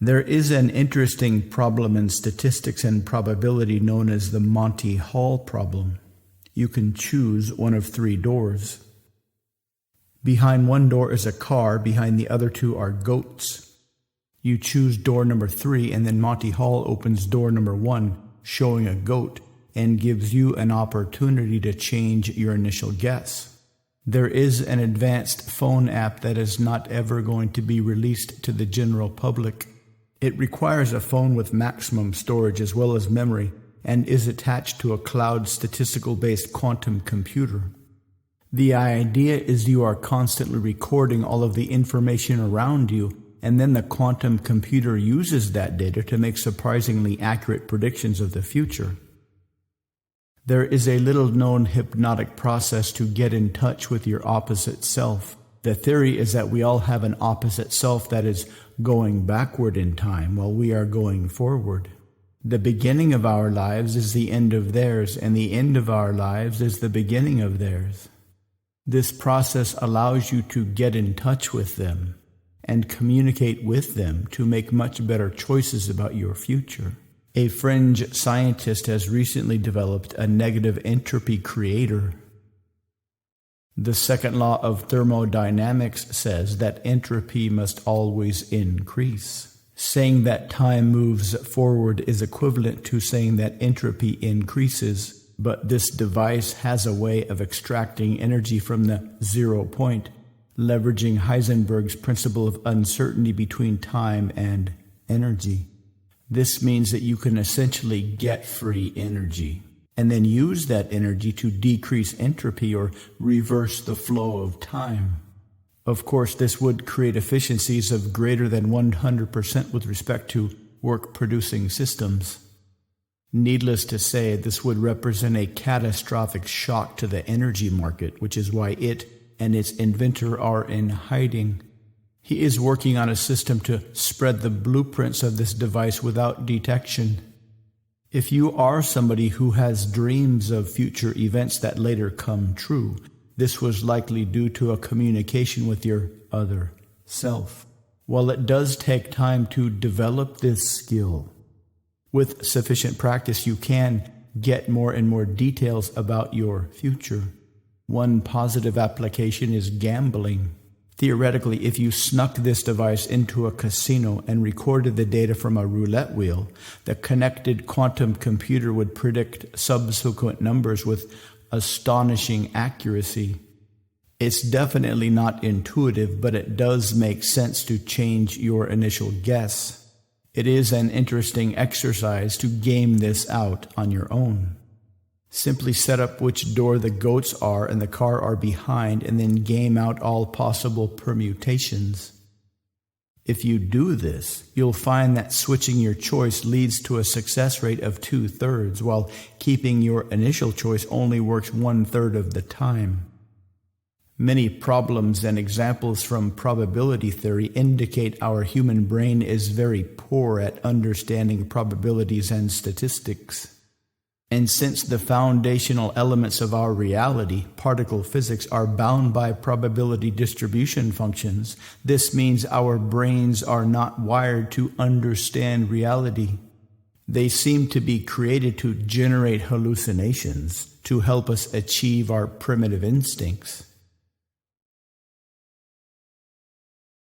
There is an interesting problem in statistics and probability known as the Monty Hall problem. You can choose one of three doors. Behind one door is a car, behind the other two are goats. You choose door number 3, and then Monty Hall opens door number 1, showing a goat, and gives you an opportunity to change your initial guess. There is an advanced phone app that is not ever going to be released to the general public. It requires a phone with maximum storage as well as memory, and is attached to a cloud statistical-based quantum computer. The idea is you are constantly recording all of the information around you, and then the quantum computer uses that data to make surprisingly accurate predictions of the future. There is a little-known hypnotic process to get in touch with your opposite self. The theory is that we all have an opposite self that is going backward in time while we are going forward. The beginning of our lives is the end of theirs, and the end of our lives is the beginning of theirs. This process allows you to get in touch with them and communicate with them to make much better choices about your future. A fringe scientist has recently developed a negative entropy creator. The second law of thermodynamics says that entropy must always increase. Saying that time moves forward is equivalent to saying that entropy increases, but this device has a way of extracting energy from the 0 point, leveraging Heisenberg's principle of uncertainty between time and energy. This means that you can essentially get free energy, and then use that energy to decrease entropy or reverse the flow of time. Of course, this would create efficiencies of greater than 100% with respect to work-producing systems. Needless to say, this would represent a catastrophic shock to the energy market, which is why it and its inventor are in hiding. He is working on a system to spread the blueprints of this device without detection. If you are somebody who has dreams of future events that later come true, this was likely due to a communication with your other self. While it does take time to develop this skill, with sufficient practice you can get more and more details about your future. One positive application is gambling. Theoretically, if you snuck this device into a casino and recorded the data from a roulette wheel, the connected quantum computer would predict subsequent numbers with astonishing accuracy. It's definitely not intuitive, but it does make sense to change your initial guess. It is an interesting exercise to game this out on your own. Simply set up which door the goats are and the car are behind, and then game out all possible permutations. If you do this, you'll find that switching your choice leads to a success rate of 2/3, while keeping your initial choice only works 1/3 of the time. Many problems and examples from probability theory indicate our human brain is very poor at understanding probabilities and statistics. And since the foundational elements of our reality, particle physics, are bound by probability distribution functions, this means our brains are not wired to understand reality. They seem to be created to generate hallucinations, to help us achieve our primitive instincts.